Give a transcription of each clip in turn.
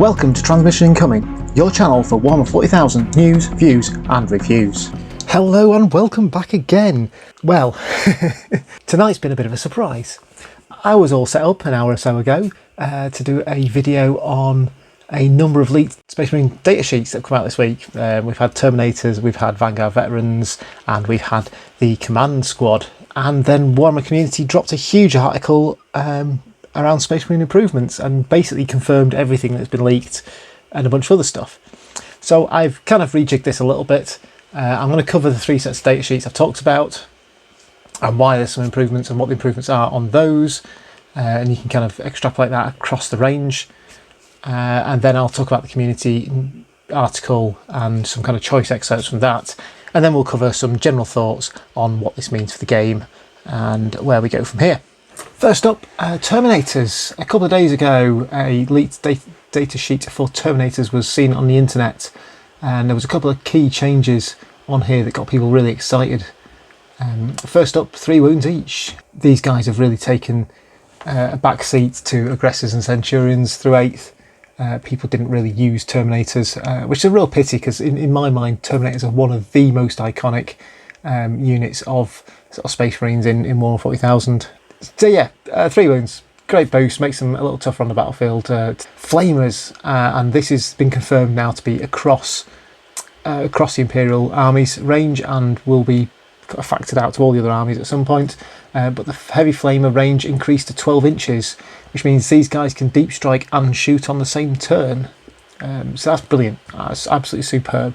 Welcome to Transmission Incoming, your channel for Warhammer 40,000 news, views and reviews. Hello and welcome back again. Well, tonight's been a bit of a surprise. I was all set up an hour or so ago to do a video on a number of leaked Space Marine datasheets that have come out this week. We've had Terminators, we've had Vanguard veterans, and we've had the Command Squad. And then Warhammer Community dropped a huge article around Space Marine improvements and basically confirmed everything that's been leaked and a bunch of other stuff. So I've kind of rejigged this a little bit. I'm going to cover the three sets of datasheets I've talked about and why there's some improvements and what the improvements are on those. And you can kind of extrapolate that across the range. And then I'll talk about the community article and some kind of choice excerpts from that. And then we'll cover some general thoughts on what this means for the game and where we go from here. First up, Terminators. A couple of days ago, a leaked data sheet for Terminators was seen on the internet, and there was a couple of key changes on here that got people really excited. First up, 3 wounds each. These guys have really taken a back seat to aggressors and centurions through 8th. People didn't really use Terminators, which is a real pity because in my mind Terminators are one of the most iconic units of sort of Space Marines in Warhammer 40,000. So yeah, 3 wounds, great boost, makes them a little tougher on the battlefield. Flamers, and this has been confirmed now to be across the Imperial armies range and will be factored out to all the other armies at some point. But the heavy flamer range increased to 12 inches, which means these guys can deep strike and shoot on the same turn. So that's brilliant. That's absolutely superb.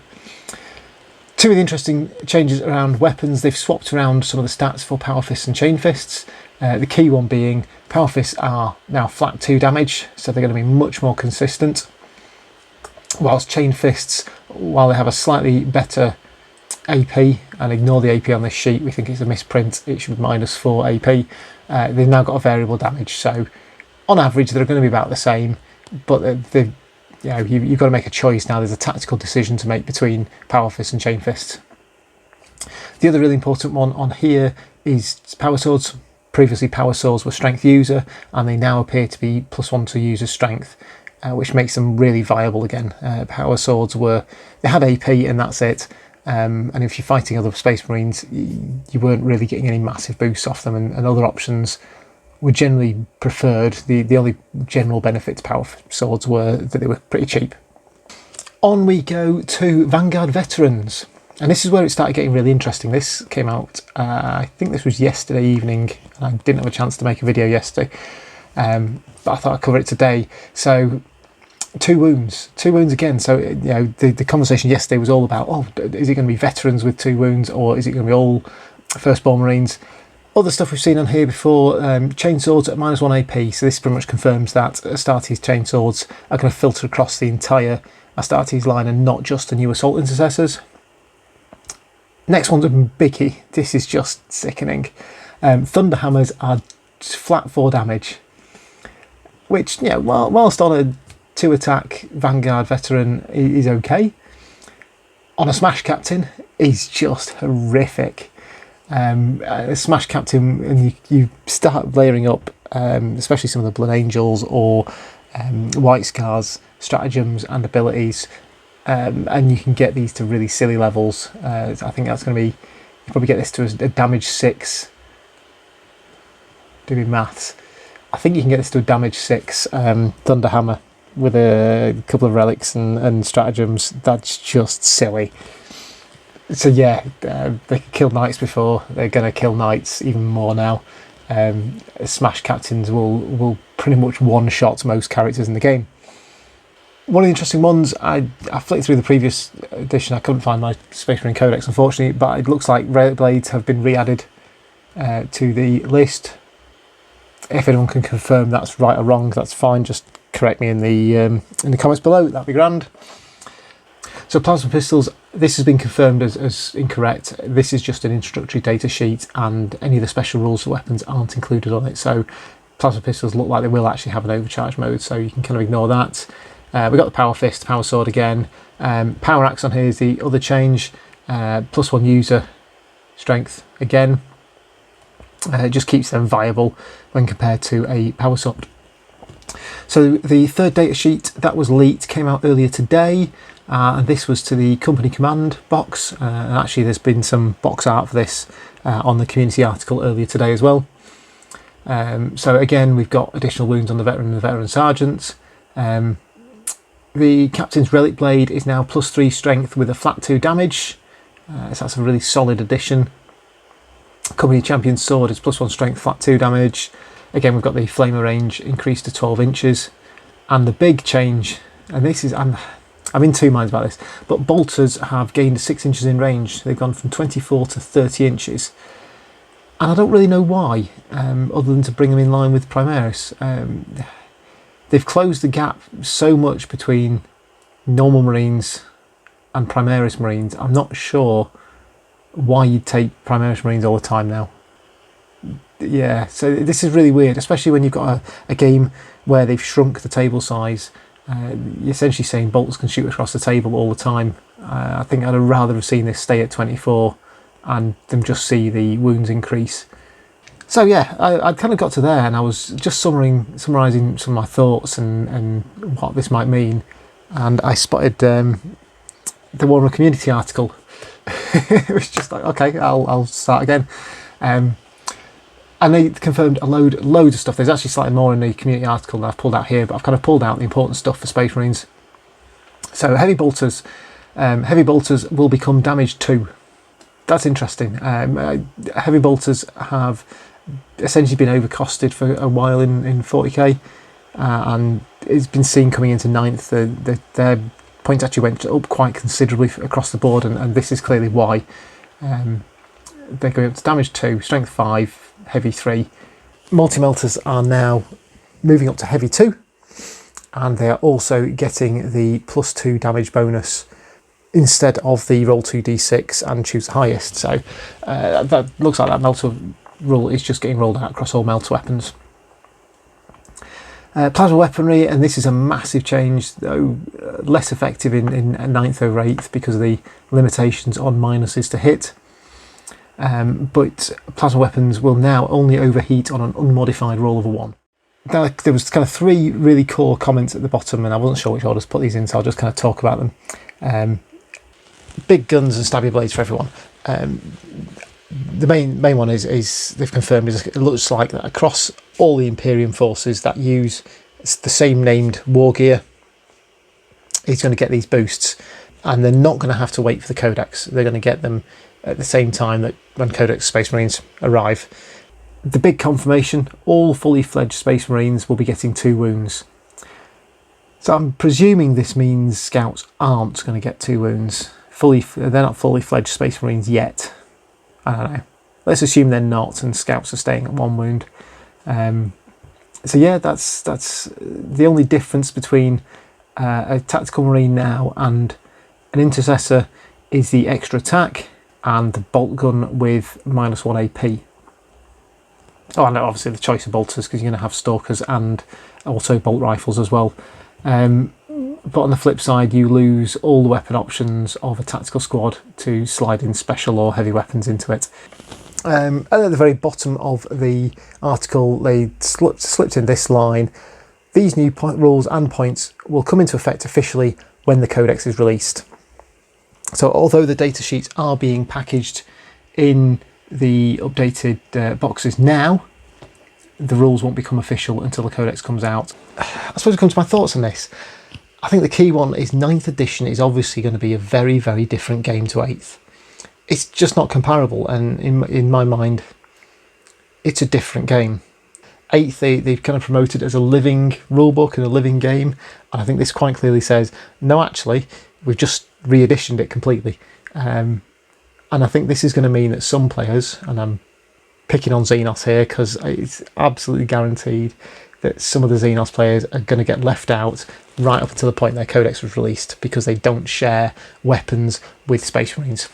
Two of the interesting changes around weapons. They've swapped around some of the stats for Power Fists and Chain Fists. The key one being Power Fists are now flat 2 damage, so they're going to be much more consistent. Whilst Chain Fists, while they have a slightly better AP, and ignore the AP on this sheet, we think it's a misprint, it should be -4 AP, they've now got a variable damage, so on average they're going to be about the same, but you've got to make a choice now. There's a tactical decision to make between Power Fists and Chain Fists. The other really important one on here is Power Swords. Previously Power Swords were Strength User, and they now appear to be +1 to User Strength, which makes them really viable again. Power Swords they had AP and that's it. And if you're fighting other Space Marines, you weren't really getting any massive boosts off them, and other options were generally preferred. The only general benefit to Power Swords were that they were pretty cheap. On we go to Vanguard veterans, and this is where it started getting really interesting. This came out, I think this was yesterday evening, and I didn't have a chance to make a video yesterday, but I thought I'd cover it today. So 2 wounds again. So the conversation yesterday was all about, is it going to be veterans with 2 wounds, or is it going to be all firstborn Marines? Other stuff we've seen on here before, chainswords at -1 AP, so this pretty much confirms that Astartes chainswords are going to filter across the entire Astartes line and not just the new assault intercessors. Next one's a biggie. This is just sickening. Thunderhammers are flat 4 damage, which, whilst on a 2 attack Vanguard veteran is okay, on a Smash Captain is just horrific. A Smash Captain, and you start layering up, especially some of the Blood Angels or White Scars stratagems and abilities, and you can get these to really silly levels. I think that's going to be, you probably get this to a damage 6. Doing maths, I think you can get this to a damage 6 Thunderhammer with a couple of relics and stratagems. That's just silly. So yeah, they killed knights before, they're going to kill knights even more now. Smash Captains will pretty much one-shot most characters in the game. One of the interesting ones, I flicked through the previous edition, I couldn't find my Space Marine Codex unfortunately, but it looks like Relic Blades have been re-added to the list. If anyone can confirm that's right or wrong, that's fine, just correct me in the comments below, that'd be grand. So Plasma Pistols, this has been confirmed as incorrect. This is just an introductory data sheet, and any of the special rules for weapons aren't included on it. So Plasma Pistols look like they will actually have an overcharge mode, so you can kind of ignore that. We've got the Power Fist, Power Sword again. Power Axe on here is the other change. +1 user strength again. It just keeps them viable when compared to a Power Sword. So the third data sheet that was leaked came out earlier today, and this was to the company command box, and actually there's been some box art for this on the community article earlier today as well. So again, we've got additional wounds on the veteran and the veteran sergeant. The captain's relic blade is now +3 strength with a flat 2 damage, so that's a really solid addition. Company champion's sword is +1 strength, flat 2 damage. Again, we've got the flamer range increased to 12 inches, and the big change, and this is I'm in two minds about this, but bolters have gained 6 inches in range. They've gone from 24 to 30 inches, and I don't really know why, other than to bring them in line with Primaris. They've closed the gap so much between normal Marines and Primaris Marines. I'm not sure why you'd take Primaris Marines all the time now. Yeah, so this is really weird, especially when you've got a game where they've shrunk the table size. You're essentially saying bolts can shoot across the table all the time. I think I'd rather have seen this stay at 24 and them just see the wounds increase. So yeah, I kind of got to there, and I was just summarising some of my thoughts and what this might mean, and I spotted the Warhammer Community article. It was just like, okay, I'll start again. And they confirmed loads of stuff. There's actually slightly more in the community article that I've pulled out here, but I've kind of pulled out the important stuff for Space Marines. So heavy bolters will become damage 2. That's interesting. Heavy bolters have essentially been overcosted for a while in 40k, and it's been seen coming into 9th. Their points actually went up quite considerably across the board, and this is clearly why. They're going up to damage 2, strength 5, heavy 3. Multi-melters are now moving up to heavy 2, and they are also getting the +2 damage bonus instead of the roll 2d6 and choose the highest. So that looks like that melter rule is just getting rolled out across all melter weapons. Plasma weaponry, and this is a massive change, though less effective in 9th over 8th because of the limitations on minuses to hit. But plasma weapons will now only overheat on an unmodified roll of a 1. Now, there was kind of 3 really core comments at the bottom, and I wasn't sure which order to put these in, so I'll just kind of talk about them. Big guns and stabby blades for everyone. The main one is they've confirmed is it looks like that across all the Imperium forces that use the same named war gear is going to get these boosts, and they're not going to have to wait for the Codex. They're going to get them at the same time that when Codex Space Marines arrive. The big confirmation, all fully fledged Space Marines will be getting 2 wounds. So I'm presuming this means Scouts aren't going to get 2 wounds. They're not fully fledged Space Marines yet. I don't know. Let's assume they're not, and Scouts are staying at 1 wound. So yeah, that's the only difference between a Tactical Marine now and an Intercessor is the extra attack and the bolt gun with -1 AP. Oh, and obviously the choice of bolters, because you're going to have Stalkers and also bolt rifles as well. But on the flip side, you lose all the weapon options of a tactical squad to slide in special or heavy weapons into it. And at the very bottom of the article, they slipped in this line: these new rules and points will come into effect officially when the Codex is released. So although the data sheets are being packaged in the updated boxes now, the rules won't become official until the Codex comes out. I suppose it comes to my thoughts on this. I think the key one is 9th edition is obviously going to be a very, very different game to 8th. It's just not comparable, and in my mind, it's a different game. 8th, they've kind of promoted as a living rulebook and a living game, and I think this quite clearly says, no, actually, we've just re-editioned it completely. And I think this is going to mean that some players, and I'm picking on Xenos here because it's absolutely guaranteed that some of the Xenos players are going to get left out right up until the point their Codex was released because they don't share weapons with Space Marines.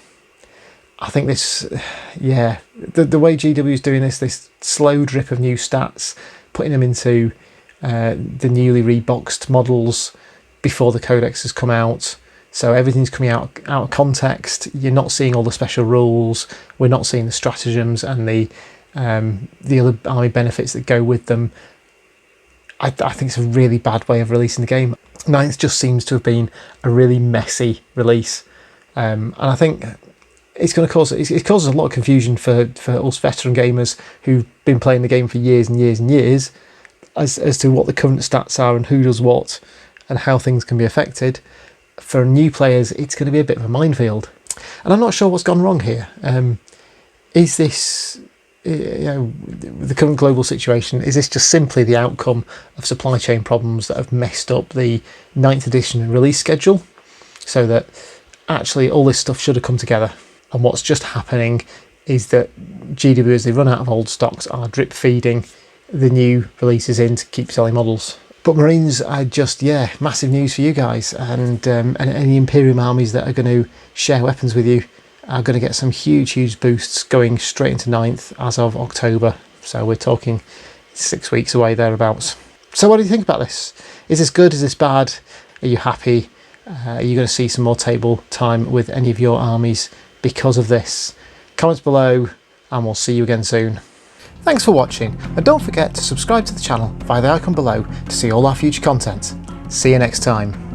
I think this, yeah, the way GW is doing this slow drip of new stats, putting them into the newly reboxed models before the Codex has come out. So everything's coming out of context. You're not seeing all the special rules. We're not seeing the stratagems and the other army benefits that go with them. I think it's a really bad way of releasing the game. 9th just seems to have been a really messy release, and I think it's going to cause it causes a lot of confusion for us veteran gamers who've been playing the game for years and years and years as to what the current stats are and who does what and how things can be affected. For new players, it's going to be a bit of a minefield, and I'm not sure what's gone wrong here. Is this, the current global situation, is this just simply the outcome of supply chain problems that have messed up the 9th edition release schedule, so that actually all this stuff should have come together, and what's just happening is that GW, as they run out of old stocks, are drip feeding the new releases in to keep selling models? But Marines are just, massive news for you guys, and any Imperium armies that are going to share weapons with you are going to get some huge boosts going straight into 9th as of October. So we're talking 6 weeks away, thereabouts. So what do you think about this? Is this good? Is this bad? Are you happy? Are you going to see some more table time with any of your armies because of this? Comments below, and we'll see you again soon. Thanks for watching, and don't forget to subscribe to the channel via the icon below to see all our future content. See you next time.